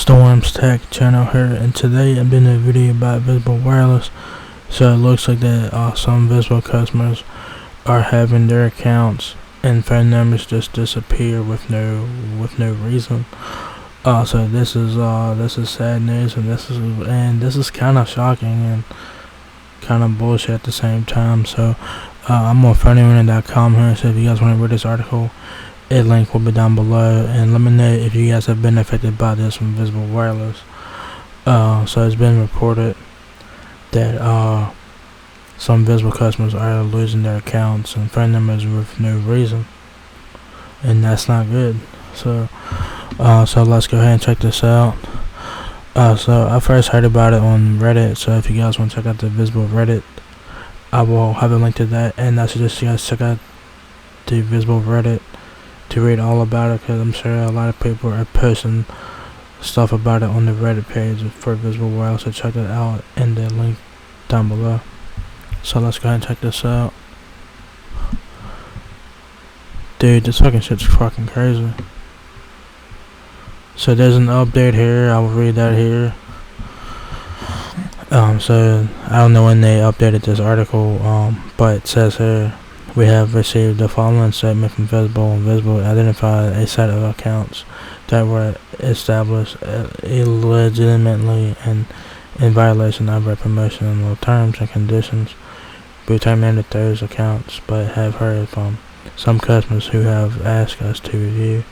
Storms Tech channel here, and today I'm doing a video about Visible Wireless. So it looks like that some Visible customers are having their accounts and phone numbers just disappear with no reason. So this is sad news, and this is kind of shocking and kind of bullshit at the same time. So I'm on phoneinternet.com here, so if you guys want to read this article, a link will be down below, and let me know if you guys have been affected by this from Visible Wireless. So it's been reported that some Visible customers are losing their accounts and phone numbers with no reason, and that's not good. So let's go ahead and check this out. So I first heard about it on Reddit, so if you guys want to check out the Visible Reddit, I will have a link to that, and I suggest you guys check out the Visible Reddit to read all about it, because I'm sure a lot of people are posting stuff about it on the Reddit page for Visible Wireless, so check it out in the link down below. So let's go ahead and check this out. Dude, this fucking shit's fucking crazy. So there's an update here, I will read that here. So I don't know when they updated this article, but it says here, we have received the following statement from Visible, and Visible identified a set of accounts that were established illegitimately and in violation of our promotional terms and conditions. We terminated those accounts, but have heard from some customers who have asked us to review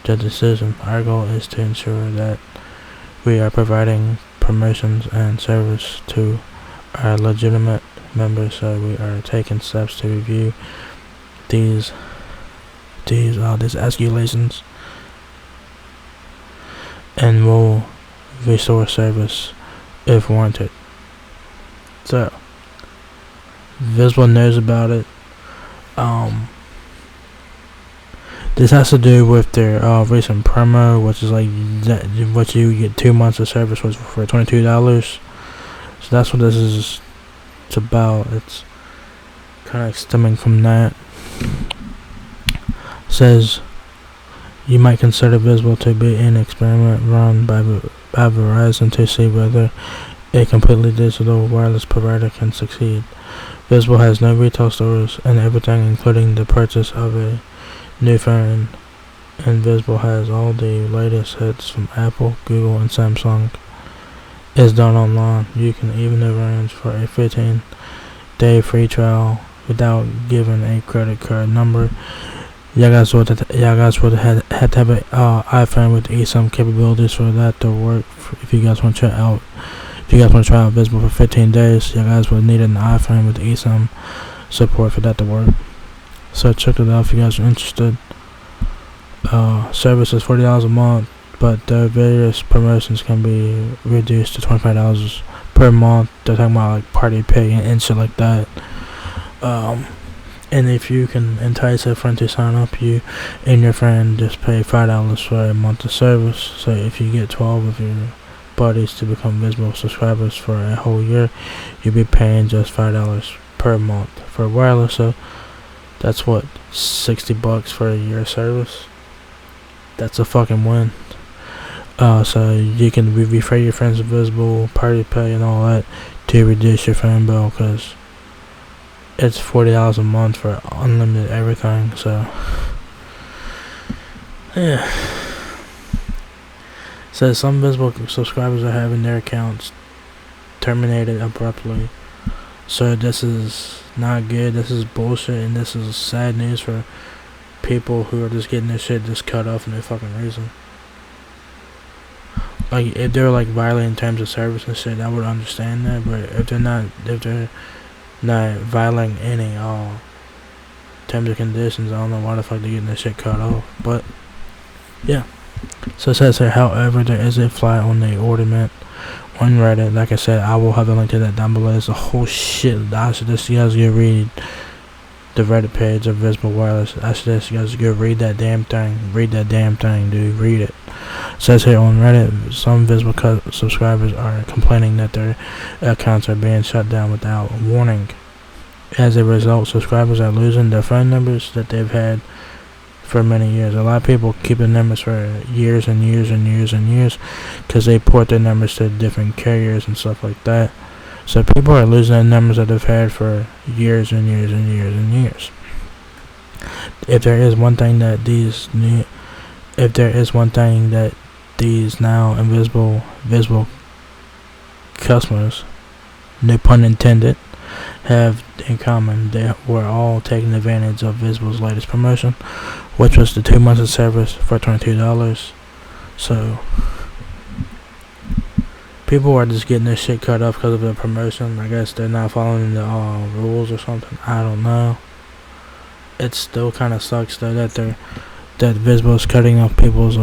the decision. Our goal is to ensure that we are providing promotions and service to our legitimate members, so we are taking steps to review these escalations and will restore service if warranted. So Visible knows about it. This has to do with their recent promo, which is like that, what you get 2 months of service was for $22. So that's what this is about. It's kind of stemming from that. It says you might consider Visible to be an experiment run by Verizon to see whether a completely digital wireless provider can succeed. Visible has no retail stores and everything, including the purchase of a new phone, and Visible has all the latest hits from Apple, Google, and Samsung. Is done online. You can even arrange for a 15-day free trial without giving a credit card number. Y'all guys would have to have an iPhone with eSIM capabilities for that to work. If you guys want to try out Visible for 15 days, you guys would need an iPhone with eSIM support for that to work. So check it out if you guys are interested. Service is $40 a month, but the various promotions can be reduced to $25 per month. They're talking about like party pay and shit like that. And if you can entice a friend to sign up, you and your friend just pay $5 for a month of service. So if you get 12 of your buddies to become Visible subscribers for a whole year, you'll be paying just $5 per month for wireless. So that's what, $60 for a year service. That's a fucking win. So you can refer your friends to Visible, party pay, and all that to reduce your phone bill, because it's $40 a month for unlimited everything. So yeah. So some Visible subscribers are having their accounts terminated abruptly. So this is not good. This is bullshit, and this is sad news for people who are just getting their shit just cut off for no fucking reason. Like, if they're like violating terms of service and shit, I would understand that. But if they're not violating any terms and conditions, I don't know why the fuck they're getting their shit cut off. But yeah. So it says here, however, there is a fly on the ornament on Reddit. Like I said, I will have a link to that down below. There's a whole shit. I suggest you guys go read the Reddit page of Visible Wireless. I suggest you guys go read that damn thing. Read that damn thing, dude. Read it. It says here on Reddit, some Visible subscribers are complaining that their accounts are being shut down without warning. As a result, subscribers are losing their phone numbers that they've had for many years. A lot of people keep the numbers for years and years and years and years because they port their numbers to different carriers and stuff like that. So people are losing the numbers that they've had for years and years and years and years. If there is one thing that these now visible customers, no pun intended, have in common, they were all taking advantage of Visible's latest promotion, which was the 2 months of service for $22. So people are just getting their shit cut off because of the promotion. I guess they're not following the rules or something. I don't know. It still kind of sucks though that Visible is cutting off people's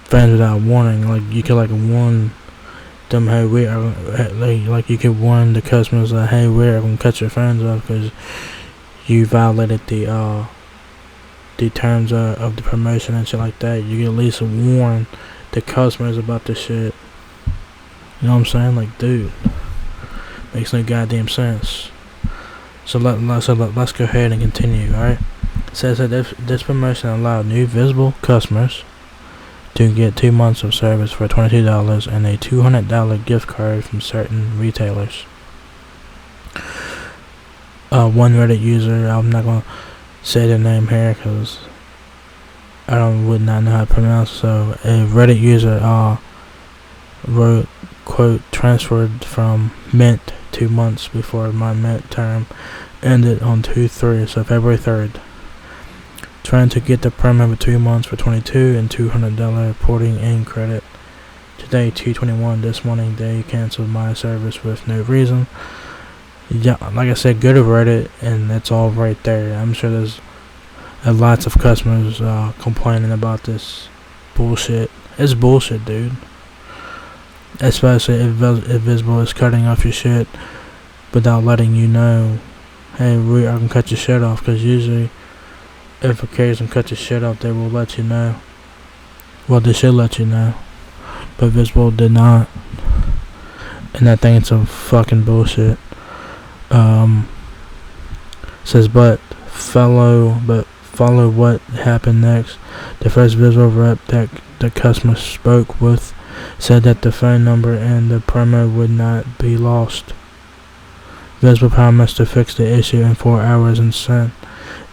friends without warning. Like you could warn them, hey, we are like you could warn the customers that, hey, we're gonna cut your friends off because you violated the terms of the promotion and shit like that. You can at least warn the customers about the shit. You know what I'm saying? Like, dude, makes no goddamn sense. So let's go ahead and continue. All right. It says that this promotion allowed new Visible customers to get 2 months of service for $22 and a $200 gift card from certain retailers. One Reddit user, I'm not gonna say their name here because would not know how to pronounce. So a Reddit user wrote, quote, transferred from Mint 2 months before my Mint term ended on 2/3, so February 3rd. Trying to get the promo for 2 months for $22 and $200 porting in credit. Today, 2/21, this morning, they canceled my service with no reason. Yeah, like I said, go to Reddit and it's all right there. I'm sure there's lots of customers complaining about this bullshit. It's bullshit, dude. Especially if Visible is cutting off your shit without letting you know, hey, we are gonna cut your shit off. Because usually, if a carrier's gonna cut your shit off, they will let you know. Well, they should let you know, but Visible did not, and I think it's some fucking bullshit. Says, but follow what happened next. The first Visible rep that the customer spoke with said that the phone number and the promo would not be lost. Visible promised to fix the issue in 4 hours and sent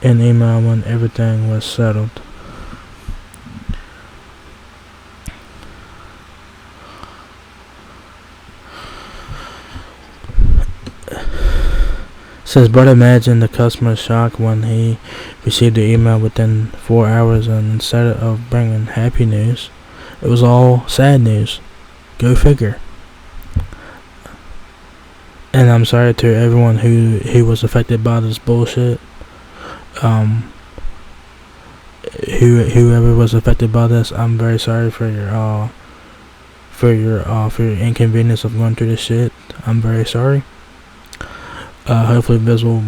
an email when everything was settled. Says, but imagine the customer's shock when he received the email within 4 hours, and instead of bringing happy news, it was all sad news. Go figure. And I'm sorry to everyone who was affected by this bullshit. Whoever was affected by this, I'm very sorry for your inconvenience of going through this shit. I'm very sorry. Hopefully Visible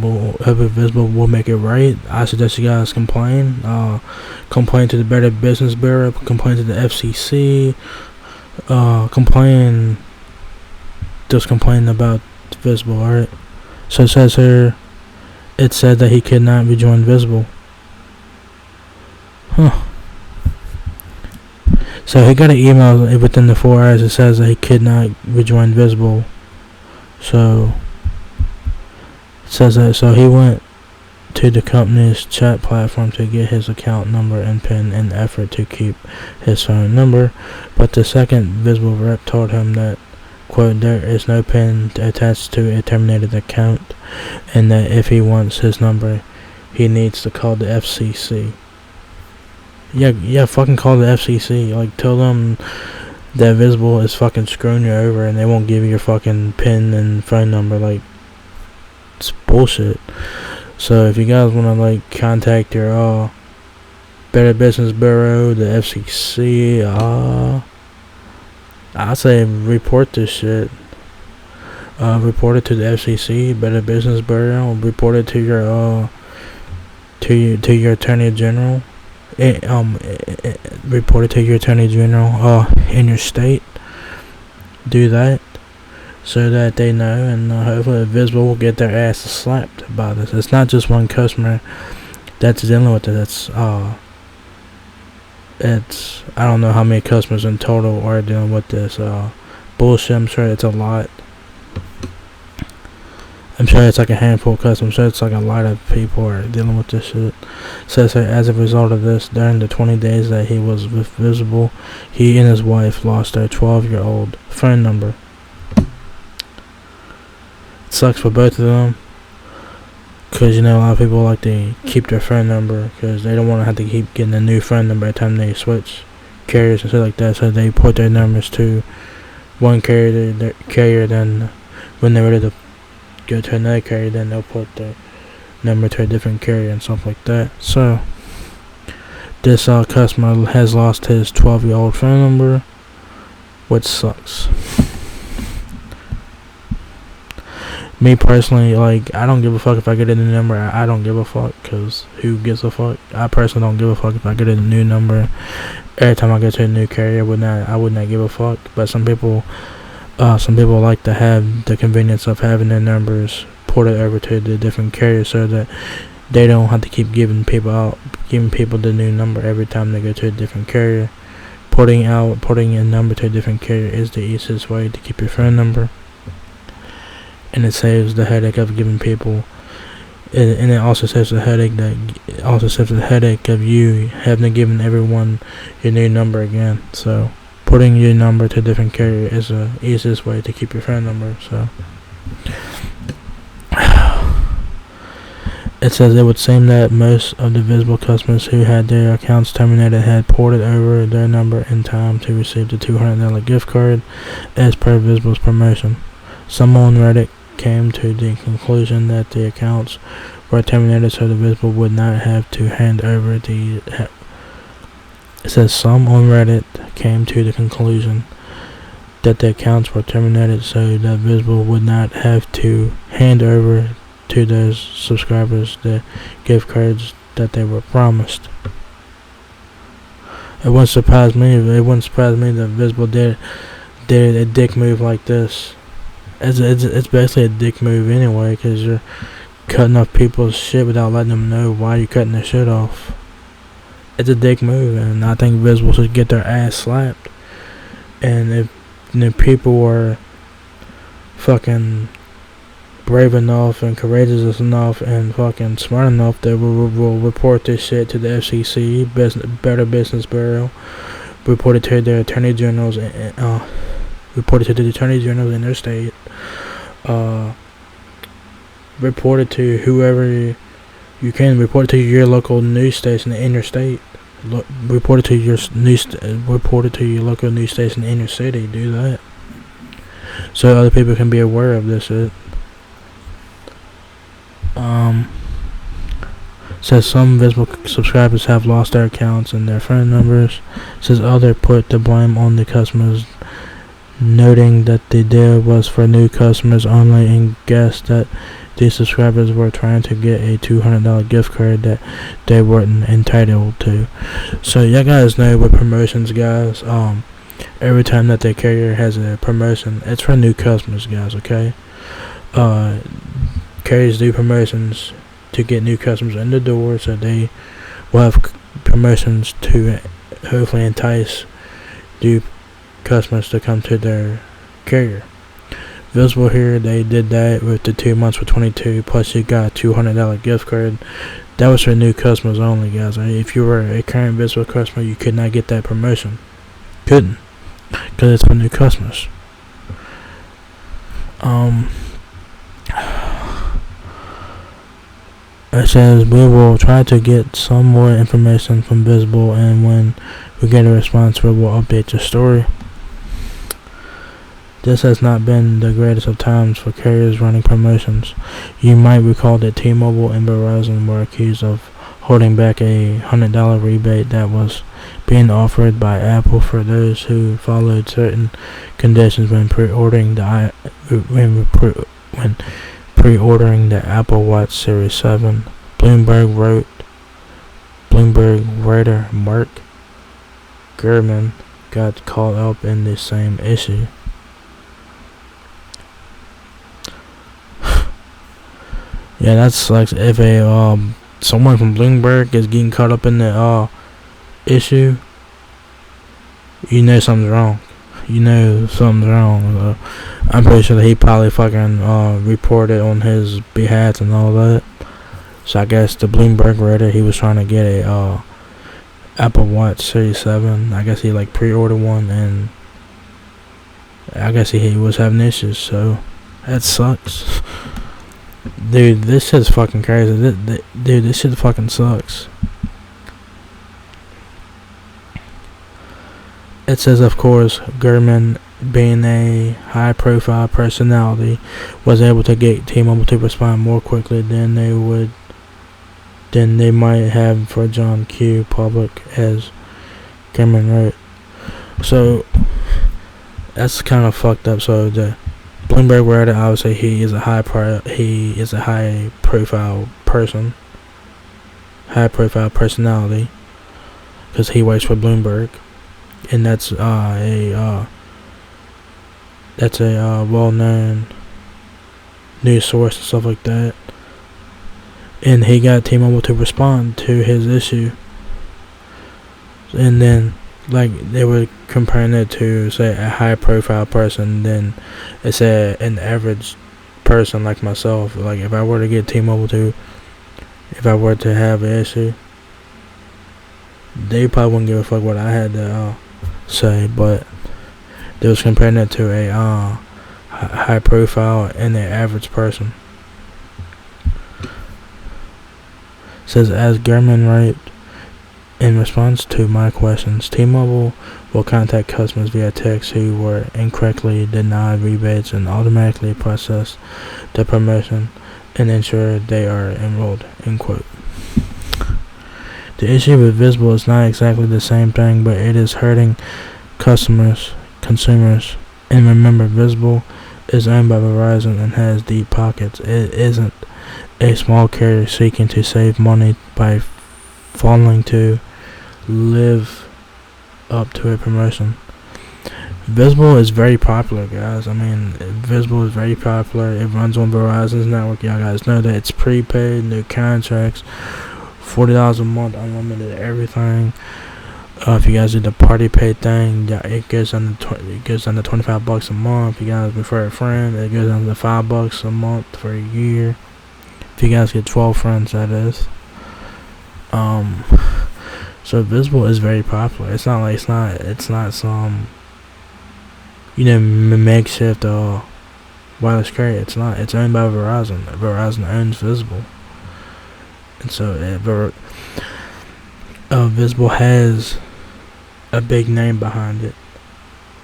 will make it right. I suggest you guys complain. Complain to the Better Business Bureau. Complain to the FCC. Just complain about Visible. Alright. So it says here, it said that he could not rejoin Visible. Huh. So he got an email within the 4 hours. It says that he could not rejoin Visible. So says that, so he went to the company's chat platform to get his account number and PIN in effort to keep his phone number, but the second Visible rep told him that, quote, there is no PIN attached to a terminated account, and that if he wants his number, he needs to call the FCC. Yeah, fucking call the FCC. Like, tell them that Visible is fucking screwing you over and they won't give you your fucking PIN and phone number. Like, it's bullshit. So if you guys want to contact your Better Business Bureau, the FCC, I say report this shit. Report it to the FCC, Better Business Bureau. Report it to your your Attorney General. Report it to your Attorney General in your state. Do that, so that they know, and hopefully Visible will get their asses slapped by this. It's not just one customer that's dealing with it. It's I don't know how many customers in total are dealing with this bullshit. I'm sure it's a lot. I'm sure it's like a handful of customers. I'm sure it's like a lot of people are dealing with this shit. Says here, as a result of this, during the 20 days that he was with Visible, he and his wife lost their 12-year-old phone number. It sucks for both of them, because you know a lot of people like to keep their phone number because they don't want to have to keep getting a new phone number every time they switch carriers and shit like that. So they put their numbers to one carrier, then when they're ready to go to another carrier, then they'll put their number to a different carrier and stuff like that. So this customer has lost his 12-year-old phone number, which sucks. Me personally, like, I don't give a fuck if I get a new number. I don't give a fuck, because who gives a fuck? I personally don't give a fuck if I get a new number. Every time I go to a new carrier, I would not give a fuck. But some people like to have the convenience of having their numbers ported over to the different carriers so that they don't have to keep giving people the new number every time they go to a different carrier. Porting a number to a different carrier is the easiest way to keep your phone number, and it saves the headache of giving people. And it also saves the headache of you having to give everyone your new number again. So putting your number to a different carrier is the easiest way to keep your phone number. So it says it would seem that most of the Visible customers who had their accounts terminated had ported over their number in time to receive the $200 gift card as per Visible's promotion. Some on Reddit came to the conclusion that the accounts were terminated so the Visible would not have to hand over the. It says some on Reddit came to the conclusion that the accounts were terminated so that Visible would not have to hand over to those subscribers the gift cards that they were promised. It wouldn't surprise me that Visible did a dick move like this. It's basically a dick move anyway, because you're cutting off people's shit without letting them know why you're cutting their shit off. It's a dick move, and I think Visible should get their ass slapped. And if people were fucking brave enough and courageous enough and fucking smart enough, they will report this shit to the FCC, Better Business Bureau, report it to their attorney generals, report it to the attorney generals in their state, report it to whoever you can, report it to your local news station in your state, report it to your local news station in your city. Do that so other people can be aware of this shit. Says some Visible subscribers have lost their accounts and their phone numbers. Says others put the blame on the customers, noting that the deal was for new customers only and guessed that these subscribers were trying to get a $200 gift card that they weren't entitled to. So you guys know with promotions, guys, every time that the carrier has a promotion, it's for new customers, guys, okay? Carriers do promotions to get new customers in the door, so they will have promotions to hopefully entice new customers to come to their carrier. Visible here, they did that with the 2 months for 22, plus you got a $200 gift card. That was for new customers only, guys. If you were a current Visible customer, you could not get that promotion. Couldn't, because it's for new customers. It says we will try to get some more information from Visible, and when we get a response, we will update the story. This has not been the greatest of times for carriers running promotions. You might recall that T-Mobile and Verizon were accused of holding back a $100 rebate that was being offered by Apple for those who followed certain conditions when pre-ordering the Apple Watch Series 7. Bloomberg writer Mark Gurman got caught up in the same issue. Yeah, that sucks. If a someone from Bloomberg is getting caught up in the issue, you know something's wrong. I'm pretty sure that he probably fucking reported on his behalf and all that. So I guess the Bloomberg read it. He was trying to get a Apple Watch Series 7. I guess he like pre-ordered one, and I guess he was having issues. So that sucks. Dude, this shit's fucking crazy. Dude, this shit fucking sucks. It says, of course, Gurman, being a high-profile personality, was able to get T-Mobile to respond more quickly than they might have for John Q. Public, as Gurman wrote. So that's kind of fucked up. So the Bloomberg wrote it. Obviously, he is a high-profile person, high-profile personality, because he works for Bloomberg. And that's a well-known news source and stuff like that. And he got T-Mobile to respond to his issue. And then, like, they were comparing it to, say, a high-profile person. Then they said an average person like myself. Like, if I were to get T-Mobile if I were to have an issue, they probably wouldn't give a fuck what I had to say, but they was comparing it to a high profile and an average person. It says, as Gurman wrote, in response to my questions, T-Mobile will contact customers via text who were incorrectly denied rebates and automatically process the promotion and ensure they are enrolled, end quote. The issue with Visible is not exactly the same thing, but it is hurting consumers. And remember, Visible is owned by Verizon and has deep pockets. It isn't a small carrier seeking to save money by failing to live up to a promotion. Visible is very popular, guys. I mean, Visible is very popular. It runs on Verizon's network. Y'all guys know that. It's prepaid, no contracts. $40 a month, unlimited everything. If you guys do the party pay thing, it goes under $25 a month. If you guys refer a friend, it goes under $5 a month for a year. If you guys get 12 friends, that is. So Visible is very popular. It's not some makeshift wireless carrier. It's not. It's owned by Verizon. Verizon owns Visible. And so Visible has a big name behind it.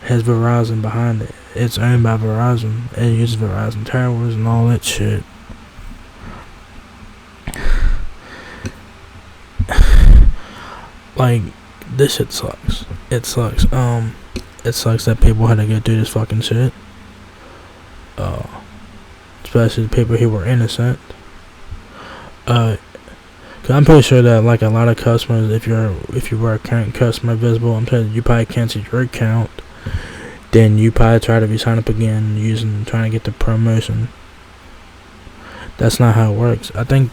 Has Verizon behind it. It's owned by Verizon. It uses Verizon towers and all that shit. Like, this shit sucks. It sucks. It sucks that people had to go through this fucking shit. Especially the people who were innocent. Cause I'm pretty sure that like a lot of customers, if you were a current customer of Visible, I'm saying you probably canceled your account. Then you probably try to re-sign up again trying to get the promotion. That's not how it works. I think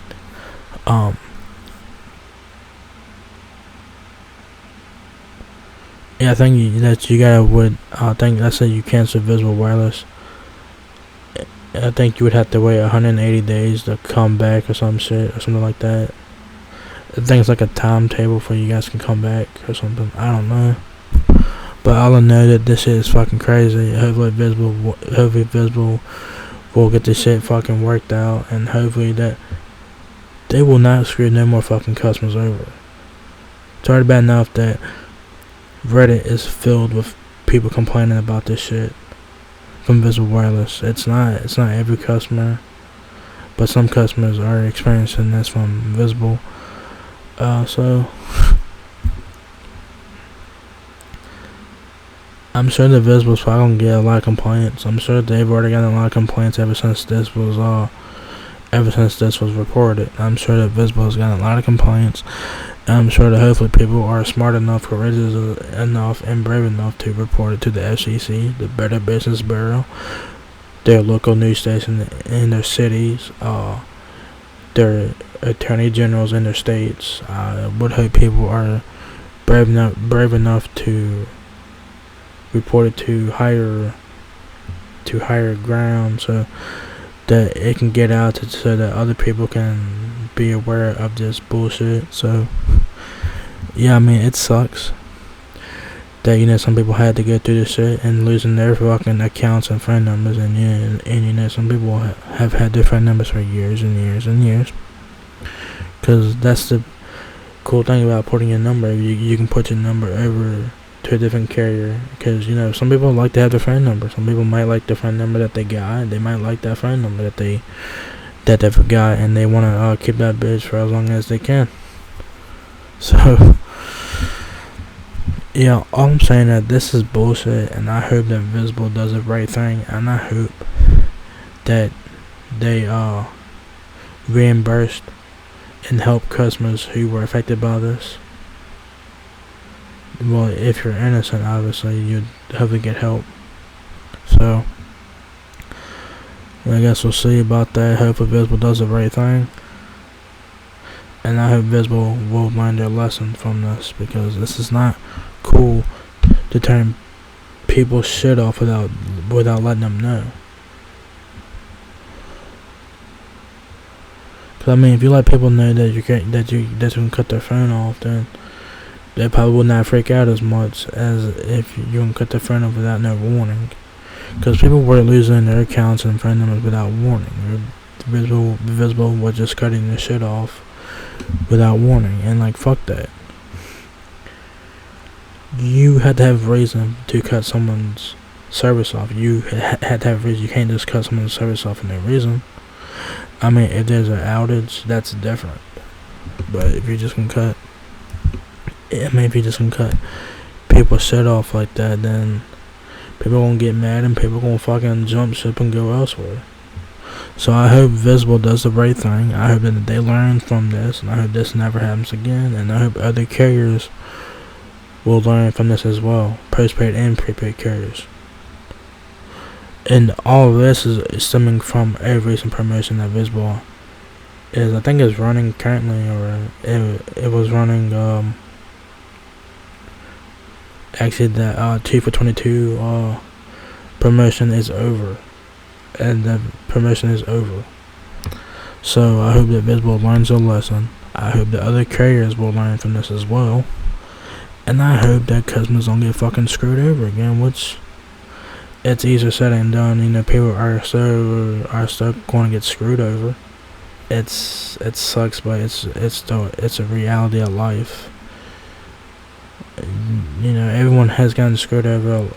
I think let's say you cancel Visible Wireless. I think you would have to wait 180 days to come back or some shit or something like that. I think it's like a timetable for you guys can come back or something. I don't know. But all I know that this shit is fucking crazy. Hopefully Visible will get this shit fucking worked out, and hopefully that they will not screw no more fucking customers over. It's already bad enough that Reddit is filled with people complaining about this shit from Visible Wireless. It's not every customer, but some customers are experiencing this from Visible. So I'm sure that Visible's probably gonna get a lot of complaints. I'm sure they've already gotten a lot of complaints ever since this was reported. I'm sure that Visible has gotten a lot of complaints. And I'm sure that hopefully people are smart enough, courageous enough, and brave enough to report it to the FCC, the Better Business Bureau, their local news station in their cities, their attorney generals in their states. I would hope people are brave enough to report it to higher ground, so that it can get out so that other people can be aware of this bullshit. So yeah, I mean, it sucks that, you know, some people had to go through this shit and losing their fucking accounts and phone numbers, and you know, some people have had their phone numbers for years and years and years. Cause that's the cool thing about porting your number. You can put your number over to a different carrier, because, you know, some people like to have their phone number. Some people might like the phone number that they got. They might like that phone number that they forgot, and they want to keep that bitch for as long as they can. So yeah, all I'm saying that this is bullshit, and I hope that Visible does the right thing, and I hope that they reimbursed and help customers who were affected by this. Well, if you're innocent, obviously you'd hopefully get help. So I guess we'll see about that. Hopefully Visible does the right thing, and I hope Visible will learn their lesson from this, because this is not cool to turn people's shit off without letting them know. Cause I mean, if you let people know that you can cut their phone off, then they probably would not freak out as much as if you can cut their phone off without no warning. Because people were losing their accounts and phone numbers without warning. Visible was just cutting their shit off without warning, and like, fuck that. You had to have reason to cut someone's service off. You had to have reason. You can't just cut someone's service off for no reason. I mean, if there's an outage, that's different. But if you're just gonna cut, if you're just gonna cut people's shit off like that, then people gonna get mad and people gonna fucking jump ship and go elsewhere. So I hope Visible does the right thing. I hope that they learn from this, and I hope this never happens again, and I hope other carriers will learn from this as well, postpaid and prepaid carriers. And all of this is stemming from a recent promotion that Visible I think is running currently, or it was running, actually that 2 for 22 promotion is over, and the promotion is over. So I hope that Visible learns a lesson. I hope that other carriers will learn from this as well, and I hope that customers don't get fucking screwed over again, which it's easier said than done. You know, people are so going to get screwed over. It sucks, but it's a reality of life. You know, everyone has gotten screwed over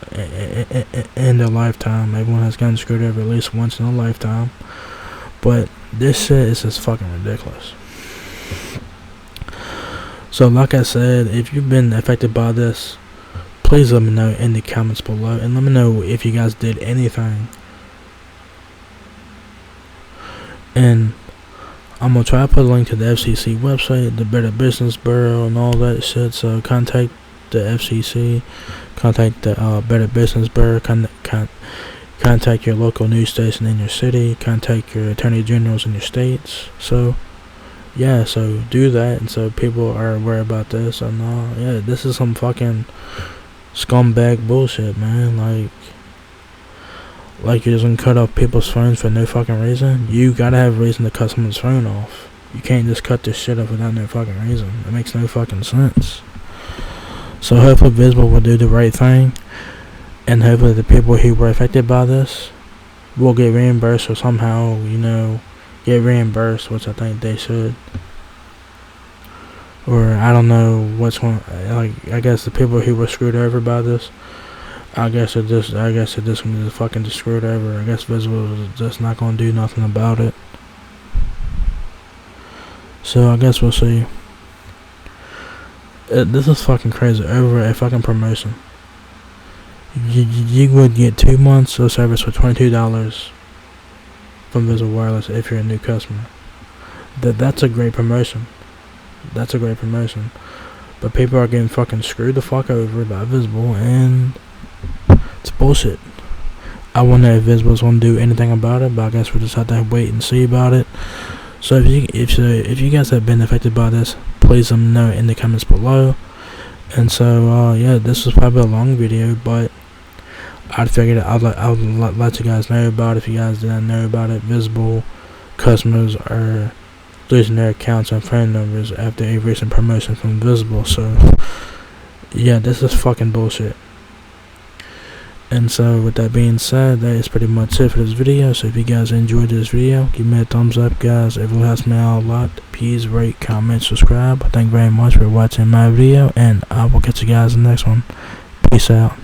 in their lifetime. Everyone has gotten screwed over at least once in a lifetime. But this shit is just fucking ridiculous. So like I said, if you've been affected by this, please let me know in the comments below, and let me know if you guys did anything. And I'm gonna try to put a link to the FCC website, the Better Business Bureau, and all that shit. So contact the FCC, contact the Better Business Bureau, contact your local news station in your city, contact your attorney generals in your states. So yeah, so do that, and so people are aware about this. And yeah, this is some fucking scumbag bullshit, man. Like you just gonna cut off people's phones for no fucking reason. You gotta have a reason to cut someone's phone off. You can't just cut this shit off without no fucking reason. It makes no fucking sense. So hopefully Visible will do the right thing, and hopefully the people who were affected by this will get reimbursed, or somehow, you know, get reimbursed, which I think they should. Or I don't know what's going. Like, I guess the people who were screwed over by this, I guess they're just fucking just screwed over. I guess Visible is just not gonna do nothing about it. So I guess we'll see. This is fucking crazy. Over a fucking promotion, you would get 2 months of service for $22 from Visible Wireless if you're a new customer. That's a great promotion. That's a great promotion. But people are getting fucking screwed the fuck over by Visible, and it's bullshit. I wonder if Visible's gonna do anything about it, but I guess we'll just have to wait and see about it. So if you guys have been affected by this, please let me know in the comments below. And so yeah, this was probably a long video, but I figured I would let you guys know about it. If you guys didn't know about it, visible customers are losing their accounts and phone numbers after a recent promotion from Visible. So yeah, this is fucking bullshit. And so with that being said, that is pretty much it for this video. So if you guys enjoyed this video, give me a thumbs up, guys. It really helps me out a lot. Please rate, comment, subscribe. Thank you very much for watching my video, and I will catch you guys in the next one. Peace out.